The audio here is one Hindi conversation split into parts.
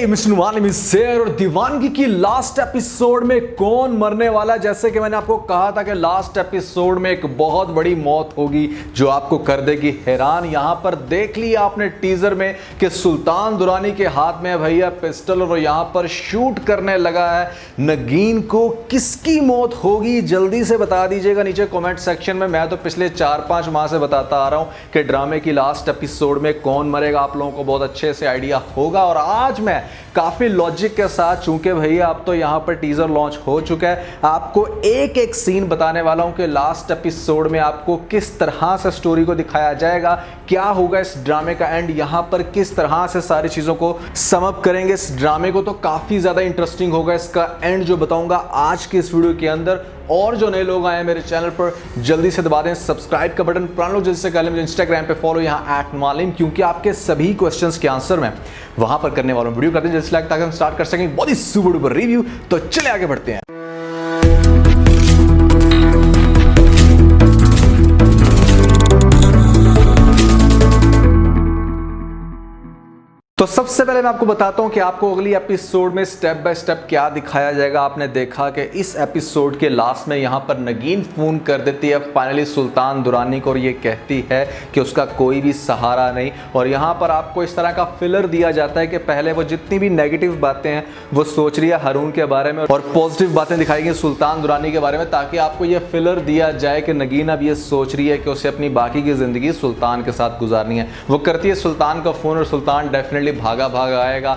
मिस्टर नुमान शेर और दीवानगी की लास्ट एपिसोड में कौन मरने वाला है। जैसे कि मैंने आपको कहा था कि लास्ट एपिसोड में एक बहुत बड़ी मौत होगी जो आपको कर देगी हैरान। यहां पर देख लिया आपने टीजर में कि सुल्तान दुरानी के हाथ में है भैया पिस्टल और यहां पर शूट करने लगा है। नगीन को किसकी मौत होगी जल्दी से बता दीजिएगा नीचे कमेंट सेक्शन में। मैं तो पिछले 4-5 माह से बताता आ रहा हूं कि ड्रामे की लास्ट एपिसोड में कौन मरेगा, आप लोगों को बहुत अच्छे से आइडिया होगा। और आज मैं काफी लॉजिक के साथ, चूंकि भैया अब तो यहां पर टीजर लॉन्च हो चुका है, आपको एक एक सीन बताने वाला हूं कि लास्ट एपिसोड में आपको किस तरह से स्टोरी को दिखाया जाएगा, क्या होगा इस ड्रामे का एंड, यहां पर किस तरह से सारी चीजों को सम अप करेंगे इस ड्रामे को। तो काफी ज्यादा इंटरेस्टिंग होगा इसका एंड जो बताऊंगा आज के इस वीडियो के अंदर। और जो नए लोग आए हैं मेरे चैनल पर जल्दी से दबा दें सब्सक्राइब का बटन। पुराने लोग जल्दी से कर लें मुझे इंस्टाग्राम पे फॉलो यहाँ @मालिम, क्योंकि आपके सभी क्वेश्चंस के आंसर मैं वहां पर करने वाला हूं। वीडियो करते हैं जल्दी लाइक ताकि हम स्टार्ट कर सकें बहुत ही सुपर डुपर रिव्यू। तो चले आगे बढ़ते हैं। तो सबसे पहले मैं आपको बताता हूं कि आपको अगली एपिसोड में स्टेप बाय स्टेप क्या दिखाया जाएगा। आपने देखा कि इस एपिसोड के लास्ट में यहां पर नगीन फोन कर देती है फाइनली सुल्तान दुरानी को और ये कहती है कि उसका कोई भी सहारा नहीं। और यहां पर आपको इस तरह का फिलर दिया जाता है कि पहले वो जितनी भी नेगेटिव बातें हैं वो सोच रही है हारून के बारे में और पॉजिटिव बातें दिखाई गई सुल्तान दुरानी के बारे में, ताकि आपको ये फिलर दिया जाए कि नगीन अब ये सोच रही है कि उसे अपनी बाकी की जिंदगी सुल्तान के साथ गुजारनी है। वो करती है सुल्तान का फोन और सुल्तान डेफिनेटली भागा आएगा,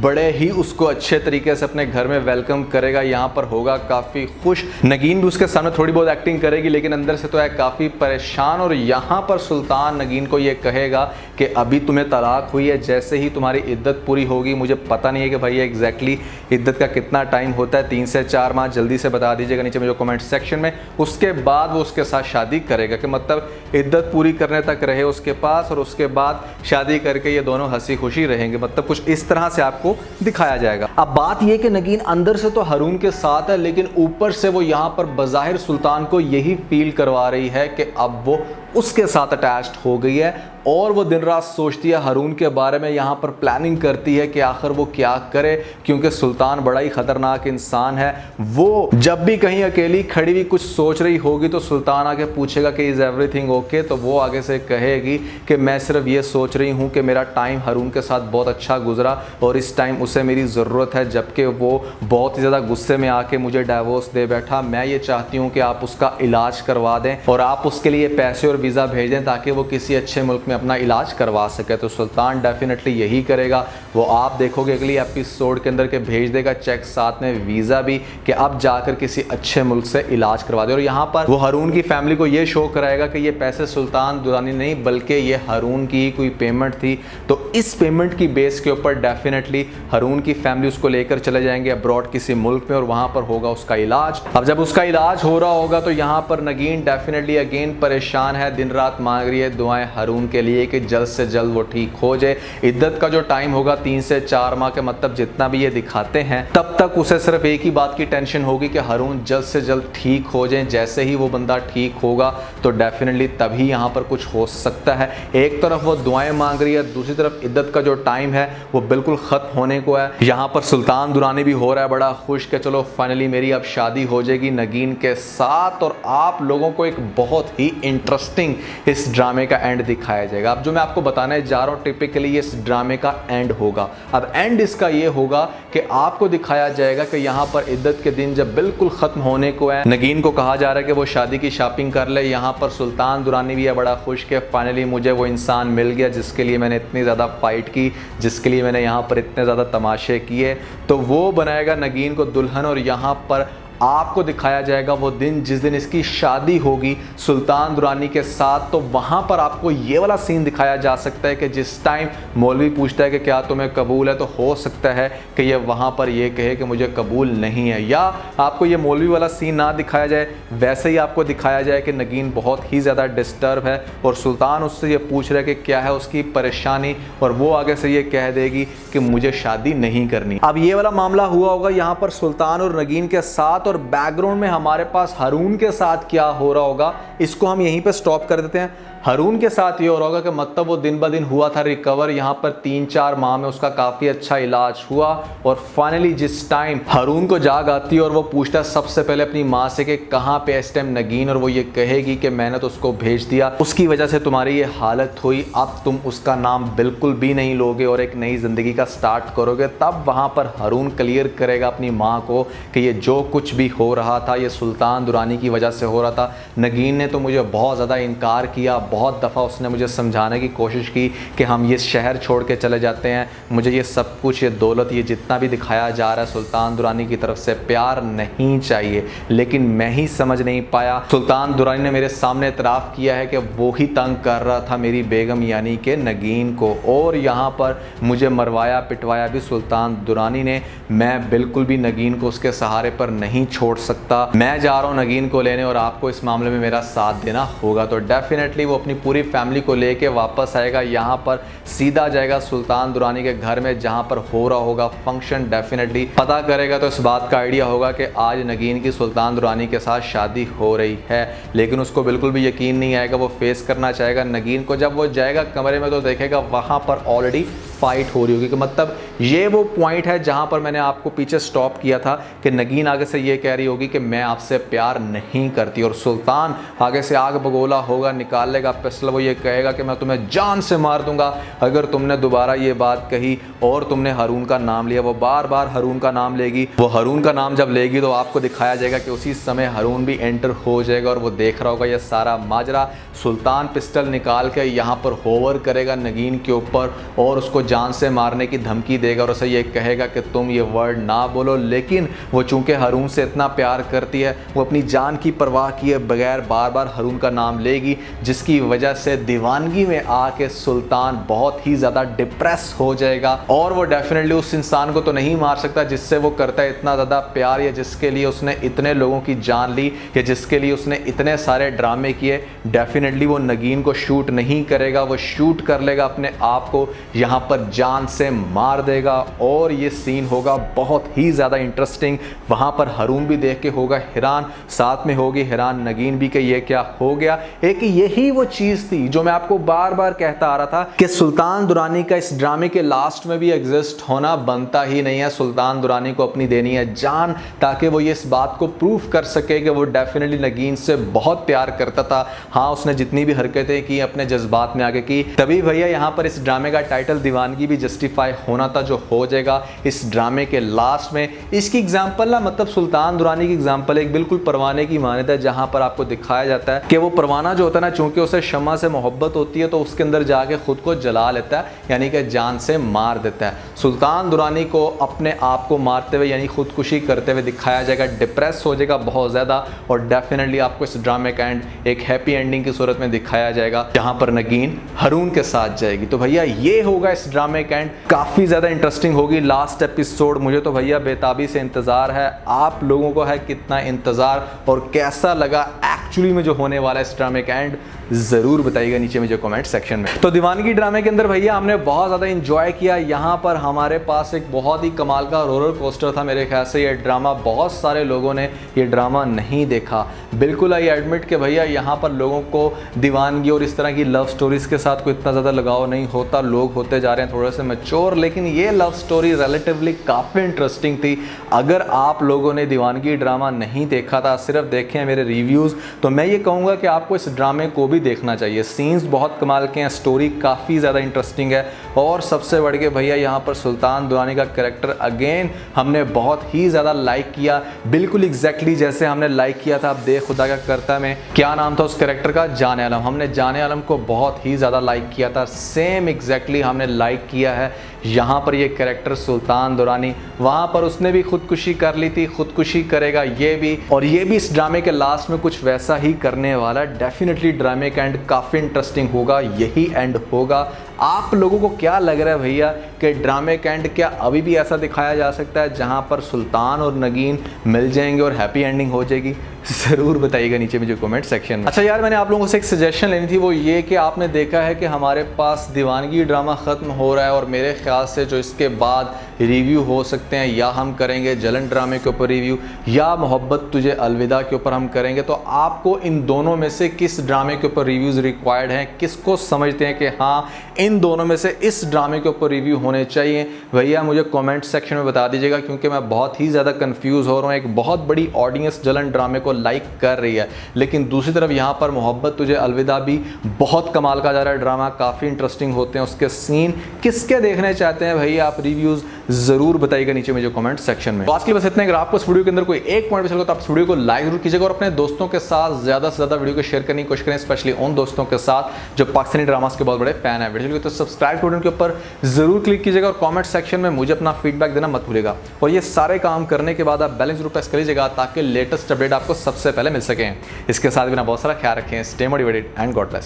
बड़े ही उसको अच्छे तरीके से अपने घर में वेलकम करेगा, यहाँ पर होगा काफी खुश। नगीन भी उसके सामने थोड़ी बहुत एक्टिंग करेगी लेकिन अंदर से तो है काफी परेशान। और यहाँ पर सुल्तान नगीन को ये कहेगा कि अभी तुम्हें तलाक हुई है, जैसे ही तुम्हारी इद्दत पूरी होगी, मुझे पता नहीं है कि भैया एग्जैक्टली इद्दत का कितना टाइम होता है, 3 से 4 माह, जल्दी से बता दीजिएगा नीचे में जो कमेंट सेक्शन में। उसके बाद वो उसके साथ शादी करेगा कि मतलब इद्दत पूरी करने तक रहे उसके पास और उसके बाद शादी करके ये दोनों हंसी खुशी रहेंगे, मतलब कुछ इस तरह से आपको दिखाया जाएगा। अब बात यह कि नगीन अंदर से तो हारून के साथ है लेकिन ऊपर से वो यहां पर बज़ाहिर सुल्तान को यही फील करवा रही है कि अब वो उसके साथ अटैच्ड हो गई है और वो दिन रात सोचती है हारून के बारे में, यहाँ पर प्लानिंग करती है कि आखिर वो क्या करे, क्योंकि सुल्तान बड़ा ही खतरनाक इंसान है। वो जब भी कहीं अकेली खड़ी हुई कुछ सोच रही होगी तो सुल्तान आके पूछेगा कि इज एवरीथिंग ओके, तो वो आगे से कहेगी कि मैं सिर्फ ये सोच रही हूँ कि मेरा टाइम हारून के साथ बहुत अच्छा गुजरा और इस टाइम उसे मेरी ज़रूरत है, जबकि वो बहुत ही ज़्यादा गुस्से में आके मुझे डाइवोर्स दे बैठा। मैं ये चाहती हूँ कि आप उसका इलाज करवा दें और आप उसके लिए पैसे और वीज़ा भेज दें ताकि वो किसी अच्छे मुल्क में अपना इलाज करवा सके। तो सुल्तान डेफिनेटली यही करेगा। वो आप देखोगे अगली एपिसोड के अंदर के भेज देगा चेक साथ में वीज़ा भी कि अब जाकर किसी अच्छे मुल्क से इलाज करवा दे। और यहाँ पर वो हारून की फैमिली को ये शो कराएगा कि ये पैसे सुल्तान दुरानी नहीं बल्कि ये हारून की ही कोई पेमेंट थी। तो इस पेमेंट की बेस के ऊपर डेफिनेटली हारून की फैमिली उसको लेकर चले जाएंगे अब्रॉड किसी मुल्क में और वहाँ पर होगा उसका इलाज। अब जब उसका इलाज हो रहा होगा तो यहाँ पर नगीन डेफिनेटली अगेन परेशान है, दिन रात मांग रही है दुआएं हारून के लिए कि जल्द से जल्द वो ठीक हो जाए। इद्दत का जो टाइम होगा 3 से 4 माह के, मतलब जितना भी ये दिखाते हैं, तब तक उसे सिर्फ एक ही बात की टेंशन होगी कि हारून जल्द से जल्द ठीक हो जाए। जैसे ही वो बंदा ठीक होगा तो डेफिनेटली तभी यहाँ पर कुछ हो सकता है। एक तरफ वो दुआएं मांग रही है, दूसरी तरफ इद्दत का जो टाइम है वो बिल्कुल खत्म होने को है। यहाँ पर सुल्तान दुरानी भी हो रहा है बड़ा खुश कि चलो फाइनली मेरी अब शादी हो जाएगी नगीन के साथ। और आप लोगों को एक बहुत ही इंटरेस्टिंग इस ड्रामे का एंड दिखाया जाएगा। अब जो मैं आपको बताने जा रहा हूं टिपिकली ये इस ड्रामे का एंड होगा। अब एंड इसका ये होगा कि आपको दिखाया जाएगा कि यहां पर इद्दत के दिन जब बिल्कुल खत्म होने को है, नगीन को कहा जा रहा है कि वो शादी की शॉपिंग कर ले। यहां पर सुल्तान दुरानी भी है बड़ा खुश कि फाइनली मुझे वो इंसान मिल गया जिसके लिए मैंने इतनी ज़्यादा फाइट की, जिसके लिए मैंने यहाँ पर इतने ज़्यादा तमाशे किए। तो वो बनाएगा नगीन को दुल्हन और यहाँ पर आपको दिखाया जाएगा वो दिन जिस दिन इसकी शादी होगी सुल्तान दुरानी के साथ। तो वहाँ पर आपको ये वाला सीन दिखाया जा सकता है कि जिस टाइम मौलवी पूछता है कि क्या तुम्हें कबूल है, तो हो सकता है कि ये वहाँ पर ये कहे कि मुझे कबूल नहीं है। या आपको ये मौलवी वाला सीन ना दिखाया जाए, वैसे ही आपको दिखाया जाए कि नगीन बहुत ही ज़्यादा डिस्टर्ब है और सुल्तान उससे ये पूछ रहा है कि क्या है उसकी परेशानी और वो आगे से ये कह देगी कि मुझे शादी नहीं करनी। अब ये वाला मामला हुआ होगा यहाँ पर सुल्तान और नगीन के साथ, और बैकग्राउंड में हमारे पास हारून के साथ क्या हो रहा होगा इसको हम यहीं पे स्टॉप कर देते हैं। हरून के साथ ये हो रहा होगा कि मतलब वो दिन ब दिन हुआ था रिकवर, यहाँ पर 3-4 माह में उसका काफ़ी अच्छा इलाज हुआ और फाइनली जिस टाइम हरून को जाग आती है और वो पूछता है सबसे पहले अपनी माँ से कि कहाँ पे इस टाइम नगीन, और वो ये कहेगी कि मैंने तो उसको भेज दिया, उसकी वजह से तुम्हारी ये हालत हुई, अब तुम उसका नाम बिल्कुल भी नहीं लोगे और एक नई ज़िंदगी का स्टार्ट करोगे। तब वहाँ पर हरून क्लियर करेगा अपनी माँ को कि ये जो कुछ भी हो रहा था ये सुल्तान दुरानी की वजह से हो रहा था। नगीन ने तो मुझे बहुत ज़्यादा इनकार किया, बहुत दफ़ा उसने मुझे समझाने की कोशिश की कि हम ये शहर छोड़ के चले जाते हैं, मुझे ये सब कुछ, ये दौलत, ये जितना भी दिखाया जा रहा है सुल्तान दुरानी की तरफ से प्यार नहीं चाहिए, लेकिन मैं ही समझ नहीं पाया। सुल्तान दुरानी ने मेरे सामने इतराफ़ किया है कि वो ही तंग कर रहा था मेरी बेगम यानी कि नगीन को, और यहाँ पर मुझे मरवाया पिटवाया भी सुल्तान दुरानी ने। मैं बिल्कुल भी नगीन को उसके सहारे पर नहीं छोड़ सकता। मैं जा रहा हूँ नगीन को लेने और आपको इस मामले में मेरा साथ देना होगा। तो डेफिनेटली वो अपनी पूरी फैमिली को लेके वापस आएगा, यहाँ पर सीधा जाएगा सुल्तान दुरानी के घर में जहाँ पर हो रहा होगा फंक्शन। डेफिनेटली पता करेगा तो इस बात का आइडिया होगा कि आज नगीन की सुल्तान दुरानी के साथ शादी हो रही है, लेकिन उसको बिल्कुल भी यकीन नहीं आएगा। वो फेस करना चाहेगा नगीन को। जब वो जाएगा कमरे में तो देखेगा वहाँ पर ऑलरेडी फाइट हो रही होगी, कि मतलब ये वो पॉइंट है जहाँ पर मैंने आपको पीछे स्टॉप किया था कि नगीन आगे से ये कह रही होगी कि मैं आपसे प्यार नहीं करती, और सुल्तान आगे से आग बगोला होगा, निकाल लेगा पिस्टल, वो ये कहेगा कि मैं तुम्हें जान से मार दूंगा अगर तुमने दोबारा ये बात कही और तुमने हरून का नाम लिया। वो बार बार हरून का नाम लेगी। वो हरून का नाम जब लेगी तो आपको दिखाया जाएगा कि उसी समय हरून भी एंटर हो जाएगा और वो देख रहा होगा ये सारा माजरा। सुल्तान पिस्टल निकाल के यहाँ पर होवर करेगा नगीन के ऊपर और उसको जान से मारने की धमकी देगा और उसे ये कहेगा कि तुम ये वर्ड ना बोलो। लेकिन वो चूंकि हरून से इतना प्यार करती है, वो अपनी जान की परवाह किए बगैर बार बार हरून का नाम लेगी, जिसकी वजह से दीवानगी में आके सुल्तान बहुत ही ज़्यादा डिप्रेस हो जाएगा। और वो डेफिनेटली उस इंसान को तो नहीं मार सकता जिससे वो करता है इतना ज़्यादा प्यार, या जिसके लिए उसने इतने लोगों की जान ली, या जिसके लिए उसने इतने सारे ड्रामे किए। डेफिनेटली वो नगीन को शूट नहीं करेगा, वो शूट कर लेगा अपने आप को, यहाँ पर जान से मार देगा। और ये सीन होगा बहुत ही ज़्यादा इंटरेस्टिंग। वहाँ पर हरून भी देख के होगा हैरान, साथ में होगी हैरान नगीन भी कि ये क्या हो गया। एक यही वो चीज़ थी जो मैं आपको बार बार कहता आ रहा था कि सुल्तान दुरानी का इस ड्रामे के लास्ट में भी एग्जिस्ट होना बनता ही नहीं है। सुल्तान दुरानी को अपनी देनी है जान, ताकि वो ये इस बात को प्रूफ कर सके कि वो डेफिनेटली नगीन से बहुत प्यार करता था। हाँ, उसने जितनी भी हरकतें की अपने जज्बात में आके की, तभी भैया यहाँ पर इस ड्रामे का टाइटल दीवानगी भी जस्टिफाई होना था, जो हो जाएगा इस ड्रामे के लास्ट में। इसकी एग्जांपल ना, मतलब सुल्तान दुरानी की एग्जांपल एक बिल्कुल परवाने की मान्यता है, जहां पर आपको दिखाया जाता है कि वो परवाना जो होता है ना, चूंकि उसे शम्मा से मोहब्बत होती है तो उसके अंदर जाके खुद को जला लेता है, यानी कि जान से मार देता है। सुल्तान दुरानी को अपने आप को मारते हुए यानी खुदकुशी करते हुए दिखाया जाएगा, डिप्रेस हो जाएगा बहुत ज़्यादा, और डेफिनेटली आपको इस ड्रामे का एंड एक हैप्पी एंडिंग की सूरत में दिखाया जाएगा, जहां पर नगीन हरून के साथ जाएगी। तो भैया ये होगा इस ड्रामे का एंड। काफ़ी ज़्यादा इंटरेस्टिंग होगी लास्ट एपिसोड। मुझे तो भैया बेताबी से इंतज़ार है। आप लोगों को है कितना इंतज़ार और कैसा लगा एक्चुअली में जो होने वाला है इस ड्रामे का एंड, ज़रूर बताइएगा नीचे मुझे कमेंट सेक्शन में। तो दीवानगी ड्रामे के अंदर भैया हमने बहुत ज़्यादा इंजॉय किया। यहाँ पर हमारे पास एक बहुत ही कमाल का रोलर कोस्टर था। मेरे ख्याल से ये ड्रामा बहुत सारे लोगों ने ये ड्रामा नहीं देखा। बिल्कुल आई एडमिट कि भैया यहाँ पर लोगों को दीवानगी और इस तरह की लव स्टोरीज़ के साथ कोई इतना ज़्यादा लगाव नहीं होता। लोग होते जा रहे हैं थोड़े से मैच्योर, लेकिन ये लव स्टोरी रिलेटिवली काफ़ी इंटरेस्टिंग थी। अगर आप लोगों ने दीवानगी ड्रामा नहीं देखा था, सिर्फ देखे हैं मेरे रिव्यूज़, तो मैं ये कहूँगा कि आपको इस ड्रामे को भी देखना चाहिए। सीन्स बहुत कमाल के हैं, स्टोरी काफ़ी ज़्यादा इंटरेस्टिंग है, और सबसे बढ़ के भैया यहाँ पर सुल्तान दुरानी का कैरेक्टर अगेन हमने बहुत ही ज़्यादा लाइक किया। बिल्कुल एग्जैक्टली जैसे हमने लाइक किया था अब दे खुदा का करता में, क्या नाम था उस कैरेक्टर का, जाने आलम। हमने जाने आलम को बहुत ही ज़्यादा लाइक किया था, सेम एग्जैक्टली हमने लाइक किया है यहाँ पर ये कैरेक्टर सुल्तान दुरानी। वहाँ पर उसने भी खुदकुशी कर ली थी, खुदकुशी करेगा ये भी, और ये भी इस ड्रामे के लास्ट में कुछ वैसा ही करने वाला है। डेफिनेटली ड्रामे का एंड काफ़ी इंटरेस्टिंग होगा, यही एंड होगा। आप लोगों को क्या लग रहा है भैया कि ड्रामे का एंड क्या अभी भी ऐसा दिखाया जा सकता है जहाँ पर सुल्तान और नगीन मिल जाएंगे और हैप्पी एंडिंग हो जाएगी? ज़रूर बताइएगा नीचे मुझे कमेंट सेक्शन में। अच्छा यार, मैंने आप लोगों से एक सजेशन लेनी थी, वो ये कि आपने देखा है कि हमारे पास दीवानगी ड्रामा ख़त्म हो रहा है और मेरे ख्याल से जो इसके बाद रिव्यू हो सकते हैं, या हम करेंगे जलन ड्रामे के ऊपर रिव्यू या मोहब्बत तुझे अलविदा के ऊपर हम करेंगे। तो आपको इन दोनों में से किस ड्रामे के ऊपर रिव्यूज़ रिक्वायर्ड हैं, किसको समझते हैं कि हाँ इन दोनों में से इस ड्रामे के ऊपर रिव्यू होने चाहिए, भैया मुझे कमेंट सेक्शन में बता दीजिएगा, क्योंकि मैं बहुत ही ज़्यादा कंफ्यूज हो रहा हूँ। एक बहुत बड़ी ऑडियंस जलन ड्रामे को लाइक कर रही है, लेकिन दूसरी तरफ यहाँ पर मोहब्बत तुझे अलविदा भी बहुत कमाल का जा रहा है ड्रामा, काफ़ी इंटरेस्टिंग होते हैं उसके सीन। किसके देखने चाहते हैं भैया आप रिव्यूज़ ज़रूर बताइएगा नीचे मुझे कमेंट सेक्शन में। तो आज के लिए बस इतना। अगर आपको इस वीडियो के अंदर कोई एक पॉइंट पसंद हो तो आप इस वीडियो को लाइक जरूर कीजिएगा और अपने दोस्तों के साथ ज़्यादा से ज़्यादा वीडियो को शेयर करने की कोशिश करें, स्पेशली उन दोस्तों के साथ जो पाकिस्तानी ड्रामास के बहुत बड़े फैन है। वीडियो तो सब्सक्राइब बटन के ऊपर जरूर क्लिक कीजिएगा और कमेंट सेक्शन में मुझे अपना फीडबैक देना मत भूलिएगा। और ये सारे काम करने के बाद आप बेल जरूर प्रेस कर लीजिएगा ताकि लेटेस्ट अपडेट आपको सबसे पहले मिल सकें। इसके साथ बिना बहुत सारा ख्याल रखें, stay motivated and God bless.